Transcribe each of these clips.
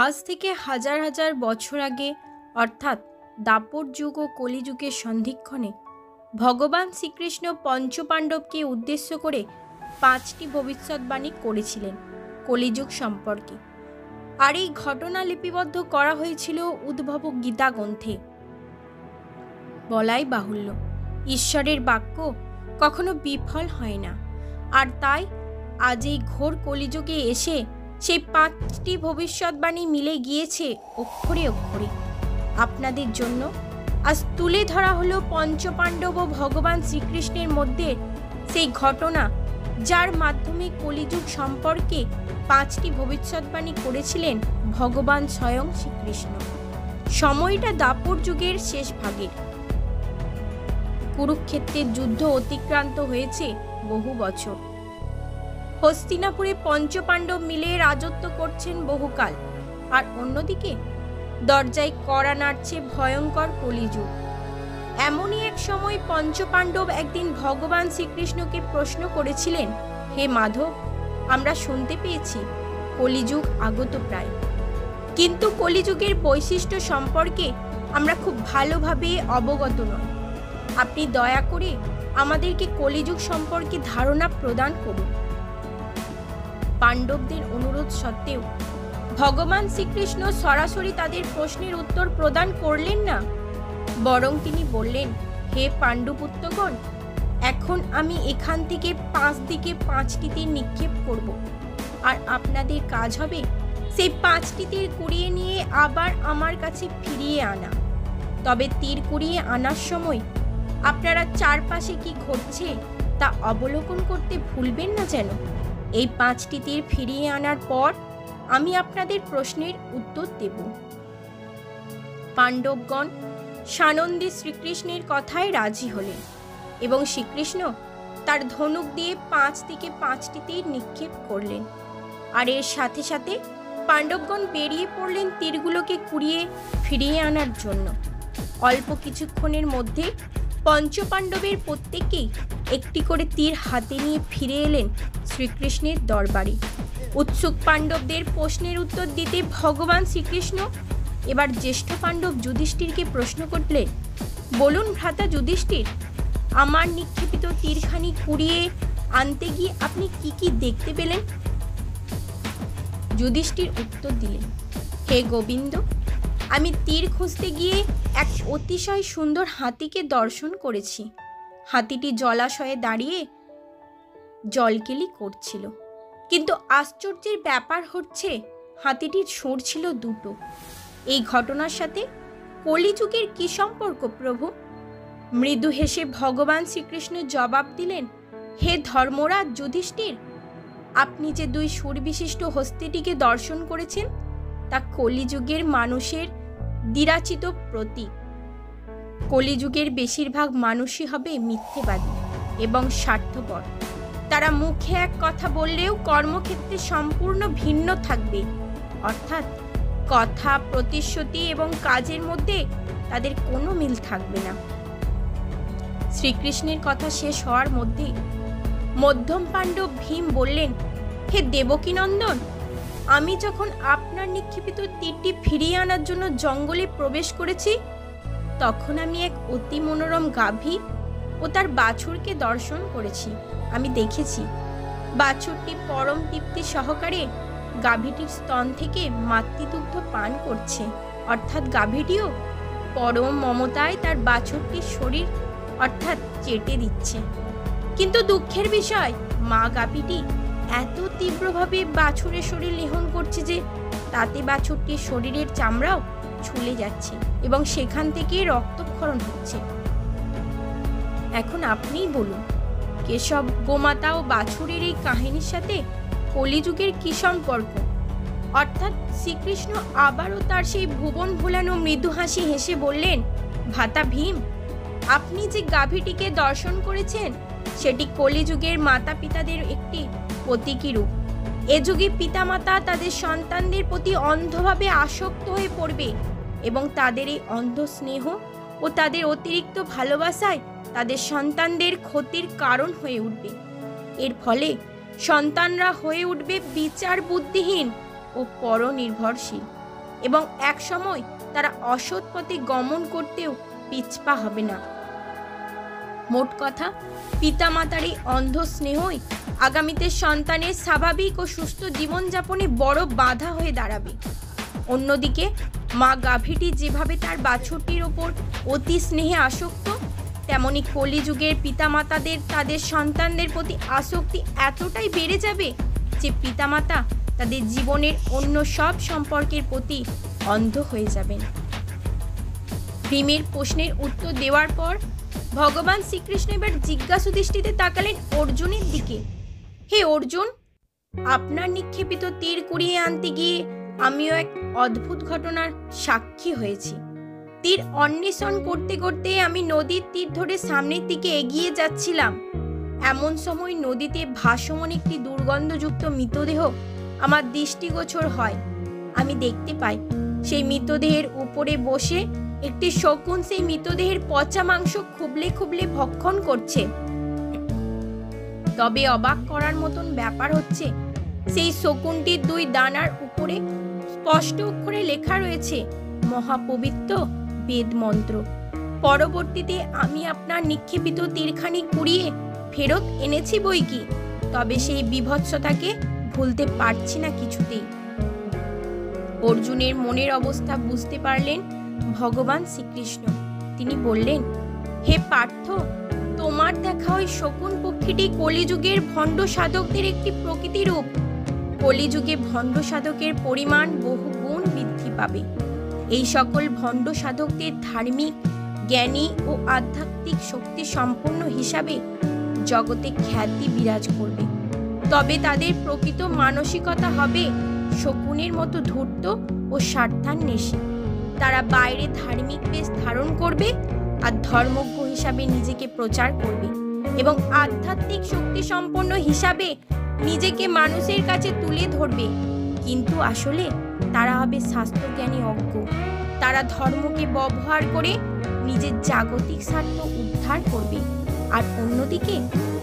আজ থেকে হাজার হাজার বছর আগে অর্থাৎ দাপর যুগ ও কলিযুগের সন্ধিক্ষণে ভগবান শ্রীকৃষ্ণ পঞ্চপাণ্ডবকে উদ্দেশ্য করে 5টি ভবিষ্যৎবাণী করেছিলেন কলিযুগ সম্পর্কে। আর এই ঘটনা লিপিবদ্ধ করা হয়েছিল উদ্ভব গীতা গ্রন্থে। বলাই বাহুল্য, ঈশ্বরের বাক্য কখনো বিফল হয় না। আর তাই আজ এই ঘোর কলিযুগে এসে সেই 5টি ভবিষ্যৎবাণী মিলে গিয়েছে অক্ষরে অক্ষরে। আপনাদের জন্য আজ তুলে ধরা হলো পঞ্চপাণ্ডব ও ভগবান শ্রীকৃষ্ণের মধ্যে সেই ঘটনা, যার মাধ্যমে কলিযুগ সম্পর্কে 5টি ভবিষ্যৎবাণী করেছিলেন ভগবান স্বয়ং শ্রীকৃষ্ণ। সময়টা দাপর যুগের শেষ ভাগের। কুরুক্ষেত্রের যুদ্ধ অতিক্রান্ত হয়েছে বহু বছর। হস্তিনাপুরে পঞ্চপাণ্ডব মিলে রাজত্ব করছেন বহুকাল। আর অন্যদিকে দরজায় কড়া নাড়ছে ভয়ঙ্কর কলিযুগ। এমনই এক সময় পঞ্চপাণ্ডব একদিন ভগবান শ্রীকৃষ্ণকে প্রশ্ন করেছিলেন, হে মাধব, আমরা শুনতে পেয়েছি কলিযুগ আগত প্রায়, কিন্তু কলিযুগের বৈশিষ্ট্য সম্পর্কে আমরা খুব ভালোভাবে অবগত নই। আপনি দয়া করে আমাদেরকে কলিযুগ সম্পর্কে ধারণা প্রদান করুন। পাণ্ডবদের অনুরোধ সত্ত্বেও ভগবান শ্রীকৃষ্ণ সরাসরি তাদের প্রশ্নের উত্তর প্রদান করলেন না, বরং তিনি বললেন, হে পাণ্ডুপুত্রগণ, এখন আমি এখান থেকে 5 দিকে 5টি তীর নিক্ষেপ করব। আর আপনাদের কাজ হবে সেই 5টি তীর কুড়িয়ে নিয়ে আবার আমার কাছে ফিরিয়ে আনা। তবে তীর কুড়িয়ে আনার সময় আপনারা চারপাশে কি ঘটছে তা অবলোকন করতে ভুলবেন না যেন। এই 5টি তীর ফিরিয়ে আনার পর আমি আপনাদের প্রশ্নের উত্তর দেব। পাণ্ডবগণ সানন্দে শ্রীকৃষ্ণের কথায় রাজি হলেন এবং শ্রীকৃষ্ণ তার ধনুক দিয়ে 5 দিকে 5টি তীর নিক্ষেপ করলেন। আর এর সাথে সাথে পাণ্ডবগণ বেরিয়ে পড়লেন তীরগুলোকে কুড়িয়ে ফিরিয়ে আনার জন্য। অল্প কিছুক্ষণের মধ্যে পঞ্চপাণ্ডবের প্রত্যেকেই একটি করে তীর হাতে নিয়ে ফিরে এলেন শ্রীকৃষ্ণের দরবারে। উৎসুক পাণ্ডবদের প্রশ্নের উত্তর দিতে ভগবান শ্রীকৃষ্ণ এবার জ্যেষ্ঠ পাণ্ডব যুধিষ্ঠিরকে প্রশ্ন করলেন, বলুন ভ্রাতা যুধিষ্ঠির, আমার নিক্ষেপিত তীরখানি কুড়িয়ে আনতে গিয়ে আপনি কি কি দেখতে পেলেন? যুধিষ্ঠির উত্তর দিলেন, হে গোবিন্দ, আমি তীর খুঁজতে গিয়ে এক অতিশয় সুন্দর হাতিকে দর্শন করেছি। হাতিটি জলাশয়ে দাঁড়িয়ে জলকেলি করছিল, কিন্তু আশ্চর্যের ব্যাপার হচ্ছে হাতিটির সুর ছিল 2টো। এই ঘটনার সাথে কলিযুগের কি সম্পর্ক প্রভু? মৃদু হেসে ভগবান শ্রীকৃষ্ণ জবাব দিলেন, হে ধর্মরাজ যুধিষ্ঠির, আপনি যে 2 সুরবিশিষ্ট হস্তিটিকে দর্শন করেছেন তা কলিযুগের মানুষের দ্বিরাচিত প্রতীক। কলিযুগের বেশিরভাগ মানুষই হবে মিথ্যেবাদী এবং স্বার্থপর। তারা মুখে এক কথা বললেও কর্মক্ষেত্রে সম্পূর্ণ ভিন্ন থাকবে, অর্থাৎ কথা, প্রতিশ্রুতি এবং কাজের মধ্যে তাদের কোনো মিল থাকবে না। শ্রীকৃষ্ণের কথা শেষ হওয়ার মধ্যে মধ্যম পাণ্ডব ভীম বললেন, হে দেবকীনন্দন, আমি যখন আপনার নিক্ষেপিত তীরটি ফিরিয়ে আনার জন্য জঙ্গলে প্রবেশ করেছি, তখন আমি এক অতি মনোরম গাভী ও তার বাছুরকে দর্শন করেছি। আমি দেখেছি বাছুরটি পরম তৃপ্তি সহকারে গাভীটির স্তন থেকে মাতৃদুগ্ধ পান করছে, অর্থাৎ গাভীটিও পরম মমতায় তার বাছুরটির শরীর অর্থাৎ চেটে দিচ্ছে। কিন্তু দুঃখের বিষয়, মা গাভীটি এত তীব্রভাবে বাছুরের শরীর লেহন করছে যে তাতে বাছুরটির শরীরের চামড়াও ছুলে যাচ্ছে এবং সেখান থেকে রক্তক্ষরণ হচ্ছে। এখন আপনিই বলুন, কেশব, গোমাতা ও বাছুরের এই কাহিনীর সাথে কলিযুগের কি সম্পর্ক? অর্থাৎ শ্রীকৃষ্ণ আবারও তার সেই ভুবন ভোলানো মৃদু হাসি হেসে বললেন, ভ্রাতা ভীম, আপনি যে গাভীটিকে দর্শন করেছেন সেটি কলিযুগের মাতা পিতাদের একটি প্রতীকী রূপ। এ যুগে পিতামাতা তাদের সন্তানদের প্রতি অন্ধভাবে আসক্ত হয়ে পড়বে এবং তাদের এই অন্ধ স্নেহ ও তাদের অতিরিক্ত ভালোবাসায় তাদের সন্তানদের ক্ষতির কারণ হয়ে উঠবে। এর ফলে সন্তানরা হয়ে উঠবে বিচার বুদ্ধিহীন ও পরনির্ভরশীল। এবং এক সময় তারা অসৎ পথে গমন করতেও পিছপা হবে না। মোট কথা, পিতামাতার এই অন্ধ স্নেহই আগামীতে সন্তানের স্বাভাবিক ও সুস্থ জীবনযাপনে বড় বাধা হয়ে দাঁড়াবে। অন্যদিকে মা গাভীটি যেভাবে তার বাছুরটির ওপর অতি স্নেহে আসক্ত, তেমনি কলিযুগের পিতামাতাদের তাদের সন্তানদের প্রতি আসক্তি এতটাই বেড়ে যাবে যে পিতামাতা তাদের জীবনের অন্য সব সম্পর্কের প্রতি অন্ধ হয়ে যাবেন। ভীমের প্রশ্নের উত্তর দেওয়ার পর ভগবান শ্রীকৃষ্ণ এবার জিজ্ঞাসু দৃষ্টিতে তাকালেন অর্জুনের দিকে। হে অর্জুন, আপনার নিক্ষেপিত তীর কুড়িয়ে আনতে গিয়ে আমিও এক অদ্ভুত ঘটনার সাক্ষী হয়েছি। তীর অন্বেষণ করতে করতে আমি নদীর তীর ধরে সামনের দিকে এগিয়ে যাচ্ছিলাম। এমন সময় নদীতে ভাসমান একটি দুর্গন্ধযুক্ত মৃতদেহ আমার দৃষ্টিগোচর হয়। আমি দেখতে পাই সেই মৃতদেহের উপরে বসে একটি শকুন সেই মৃতদেহের পচা মাংস খুবলে খুবলে ভক্ষণ করছে। তবে অবাক করার মতন ব্যাপার হচ্ছে, সেই শকুনটির দুই ডানার উপরে স্পষ্ট অক্ষরে লেখা রয়েছে মহাপবিত্র বেদ মন্ত্র। পরবর্তীতে আমি আপনার নিক্ষেপিত তীরখানি কুড়িয়ে ফেরত এনেছি বই কি, তবে সেই বিভৎসতাকে ভুলতে পারছি না কিছুতেই। অর্জুনের মনের অবস্থা বুঝতে পারলেন ভগবান শ্রীকৃষ্ণ। তিনি বললেন, হে পার্থ, তোমার দেখা ওই শকুন পক্ষীটি কলিযুগের ভণ্ড সাধকদের একটি প্রকৃতি রূপ। কলিযুগে ভণ্ড সাধকের পরিমাণ বহু গুণ বৃদ্ধি পাবে। এই সকল ভণ্ড সাধকদের ধার্মিক, জ্ঞানী ও আধ্যাত্মিক শক্তি সম্পন্ন হিসাবে জগতে খ্যাতি বিরাজ করবে। তবে তাদের প্রকৃত মানসিকতা হবে শকুনের মতো ধূর্ত ও স্বার্থান্বেষী। তারা বাইরে ধার্মিক বেশ ধারণ করবে আর ধর্মজ্ঞ হিসাবে নিজেকে প্রচার করবে এবং আধ্যাত্মিক শক্তি সম্পন্ন হিসাবে নিজেকে মানুষের কাছে তুলে ধরবে, কিন্তু আসলে তারা হবে শাস্ত্রজ্ঞানী অজ্ঞ। তারা ধর্মকে ব্যবহার করে নিজের জাগতিক স্বার্থ উদ্ধার করবে, আর অন্যদিকে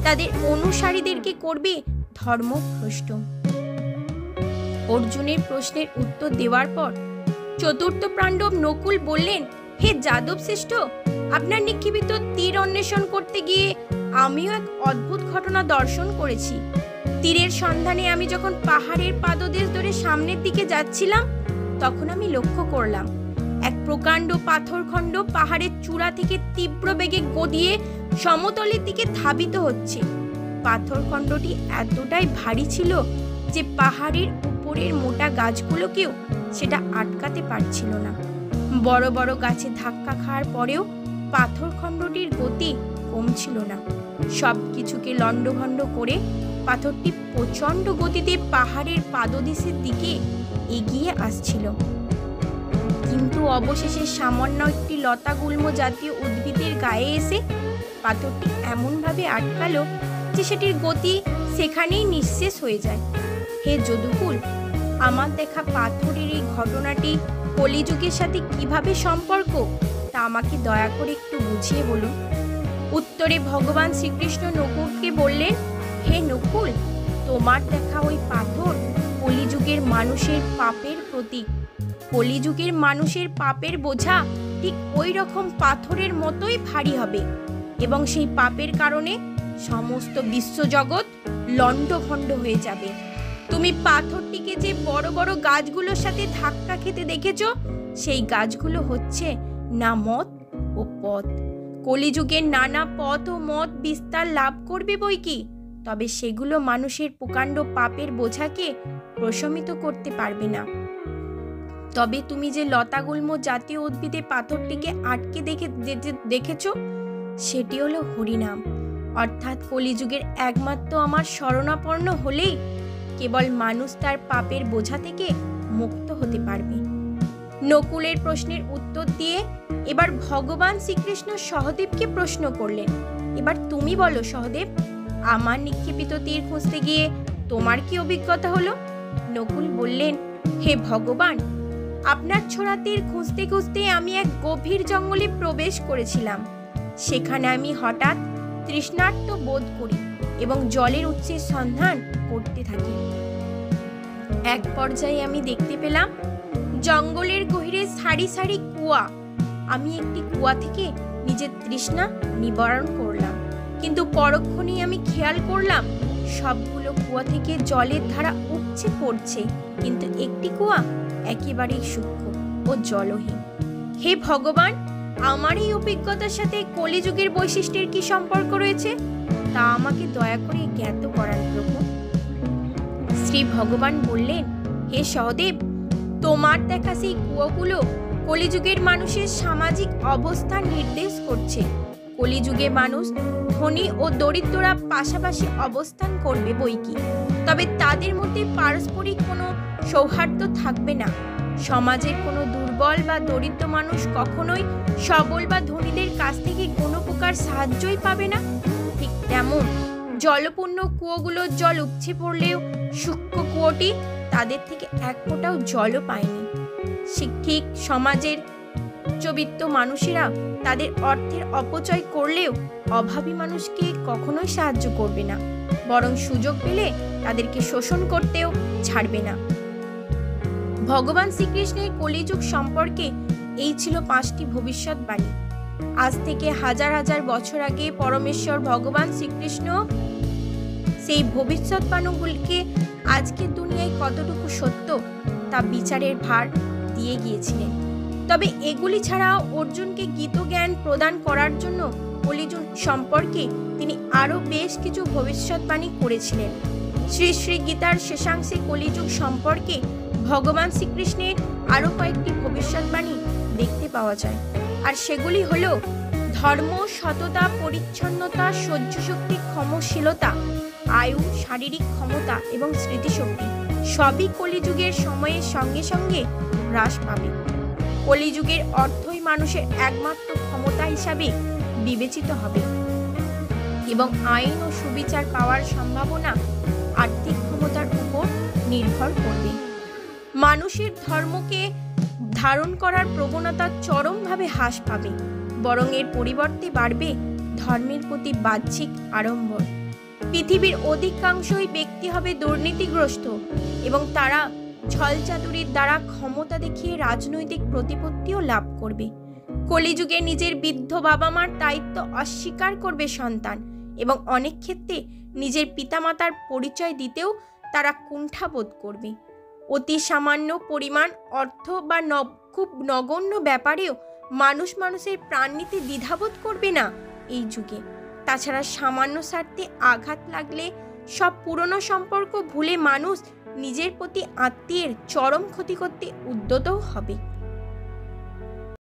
তাদের অনুসারীদেরকে করবে ধর্মভ্রষ্ট। অর্জুনের প্রশ্নের উত্তর দেওয়ার পর চতুর্থ পাণ্ডব নকুল বললেন, হে যাদব শ্রেষ্ঠ, আপনার নিক্ষেপিত তীর অন্বেষণ করতে গিয়ে আমিও এক অদ্ভুত ঘটনা দর্শন করেছি। তীরের সন্ধানে আমি যখন পাহাড়ের পাদদেশ ধরে সামনের দিকে যাচ্ছিলাম, তখন আমি লক্ষ্য করলাম এক প্রকাণ্ড পাথরখণ্ড পাহাড়ের চূড়া থেকে তীব্র বেগে গদিয়ে সমতলের দিকে ধাবিত হচ্ছে। পাথরখণ্ডটি এতটাই ভারী ছিল যে পাহাড়ের উপরের মোটা গাছগুলোকেও সেটা আটকাতে পারছিল না। বড় বড় গাছে ধাক্কা খাওয়ার পরেও পাথরখণ্ডটির গতি কমছিল না। সব কিছুকে লণ্ডভণ্ড করে পাথরটি প্রচণ্ড গতিতে পাহাড়ের পাদদেশের দিকে এগিয়ে আসছিল। কিন্তু অবশেষে সামান্য একটি লতাগুল্ম জাতীয় উদ্ভিদের গায়ে এসে পাথরটি এমনভাবে আটকালো যে সেটির গতি সেখানেই নিঃশেষ হয়ে যায়। হে যদুকুল, আমার দেখা পাথরের এই ঘটনাটি কলিযুগের সাথে কিভাবে সম্পর্ক, তা আমাকে দয়া করে একটু বুঝিয়ে বলুন। উত্তরে ভগবান শ্রীকৃষ্ণ নকুলকে বললেন, হে নকুল, তোমার দেখা ওই পাথর কলিযুগের মানুষের পাপের প্রতীক। কলিযুগের মানুষের পাপের বোঝা ঠিক ওই রকম পাথরের মতোই ভারী হবে এবং সেই পাপের কারণে সমস্ত বিশ্বজগৎ লণ্ডভণ্ড হয়ে যাবে। তুমি পাথরটিকে যে বড় বড় গাছগুলোর সাথে ধাক্কা খেতে দেখেছ, সেই গাছগুলো হচ্ছে না মত ও পথ। কলিযুগের নানা পথ ও মত বিস্তার লাভ করবে বই কি, তবে সেগুলো মানুষের প্রকাণ্ড পাপের বোঝাকে প্রশমিত করতে পারবে না। তবে তুমি যে লতাগুল্ম জাতীয় উদ্ভিদে পাথরটিকে আটকে দেখেছ, সেটি হলো হরিনাম। অর্থাৎ কলিযুগের একমাত্র আমার শরণাপন্ন হলেই কেবল মানুষ তার পাপের বোঝা থেকে মুক্ত হতে পারবে। নকুলের প্রশ্নের উত্তর দিয়ে এবার ভগবান শ্রীকৃষ্ণ সহদেবকে প্রশ্ন করলেন, এবার তুমি বলো সহদেব, আমার নিক্ষেপিত তীর খুঁজতে গিয়ে তোমার কি অভিজ্ঞতা হলো? নকুল বললেন, হে ভগবান, আপনার ছোড়া তীর খুঁজতে খুঁজতে আমি এক গভীর জঙ্গলে প্রবেশ করেছিলাম। সেখানে আমি হঠাৎ তৃষ্ণার্ত বোধ করি এবং জলের উৎসের সন্ধান করতে থাকি। এক পর্যায়ে আমি দেখতে পেলাম জঙ্গলের গভীরে সারি সারি কুয়া। আমি একটি কুয়া থেকে নিজের তৃষ্ণা নিবারণ করলাম, কিন্তু পরক্ষণেই আমি খেয়াল করলাম সবগুলো কুয়া থেকে জলের ধারা উপচে পড়ছে, কিন্তু একটি কুয়া একেবারেই সূক্ষ্ম ও জলহীন। হে ভগবান, আমার এই অভিজ্ঞতার সাথে কলিযুগের বৈশিষ্ট্যের কি সম্পর্ক রয়েছে তা আমাকে দয়া করে জ্ঞাত করান প্রভু। শ্রী ভগবান বললেন, হে সহদেব, তোমার দেখা সেই কুয়োগুলো কলিযুগের মানুষের সামাজিক অবস্থান নির্দেশ করছে। কলিযুগে মানুষ ধনী ও দরিদ্ররা পাশাপাশি অবস্থান করবে বইকি, তবে তাদের মধ্যে পারস্পরিক কোনো সৌহার্দ্য থাকবে না। সমাজের কোনো দুর্বল বা দরিদ্র মানুষ কখনোই সবল বা ধনীদের কাছ থেকে কোনো প্রকার সাহায্যই পাবে না। ঠিক তেমন জলপূর্ণ কুয়োগুলোর জল উপচে পড়লেও সূক্ষ্ম কুয়োটি তাদের থেকে এক ফোঁটাও জলও পায়নি। ঠিক সমাজের উচ্চবিত্ত মানুষেরা তাদের অর্থের অপচয় করলেও অভাবী মানুষকে কখনোই সাহায্য করবে না, বরং সুযোগ পেলে তাদেরকে শোষণ করতেও ছাড়বে না। ভগবান শ্রীকৃষ্ণের কলিযুগ সম্পর্কে এই ছিল 5টি ভবিষ্যৎবাণী। আজ থেকে হাজার হাজার বছর আগে পরমেশ্বর ভগবান শ্রীকৃষ্ণ সেই ভবিষ্যৎবাণীগুলিকে আজকের দুনিয়ায় কতটুকু সত্য তা বিচারের ভার দিয়ে গিয়েছিলেন। তবে এগুলি ছাড়াও অর্জুনকে গীতজ্ঞান প্রদান করার জন্য কলিযুগ সম্পর্কে তিনি আরও বেশ কিছু ভবিষ্যৎবাণী করেছিলেন। শ্রী শ্রী গীতার শেষাংশে কলিযুগ সম্পর্কে ভগবান শ্রীকৃষ্ণের আরও কয়েকটি ভবিষ্যৎবাণী দেখতে পাওয়া যায়, আর সেগুলি হল ধর্ম, সততা, পরিচ্ছন্নতা, সহ্যশক্তি, ক্ষমাশীলতা, আয়ু, শারীরিক ক্ষমতা এবং স্মৃতিশক্তি সবই কলিযুগের সময়ের সঙ্গে সঙ্গে হ্রাস পাবে। কলিযুগের অর্থই মানুষের একমাত্র ক্ষমতা হিসাবে বিবেচিত হবে এবং আইন ও সুবিচার পাওয়ার সম্ভাবনা আর্থিক ক্ষমতার উপর নির্ভর করবে। মানুষের ধর্মকে ধারণ করার প্রবণতা চরমভাবে হ্রাস পাবে, বরং এর পরিবর্তে বাড়বে ধর্মের প্রতি বাহ্যিক আড়ম্বর। পৃথিবীর অধিকাংশই ব্যক্তি হবে দুর্নীতিগ্রস্ত এবং তারা ছলচাতুরির দ্বারা ক্ষমতা দেখিয়ে রাজনৈতিক প্রতিপত্তিও লাভ করবে। কলিযুগে নিজের বৃদ্ধ বাবা মার দায়িত্ব অস্বীকার করবে সন্তান এবং অনেক ক্ষেত্রে নিজের পিতামাতার পরিচয় দিতেও তারা কুণ্ঠাবোধ করবে। অতি সামান্য পরিমাণ অর্থ বা খুব নগণ্য ব্যাপারেও মানুষের প্রাণ নিতে দ্বিধাবোধ করবে না এই যুগে। তাছাড়া সামান্য স্বার্থে আঘাত লাগলে সব পুরনো সম্পর্ক ভুলে মানুষ নিজের প্রতি আত্মীয়ের চরম ক্ষতি করতে উদ্যতও হবে।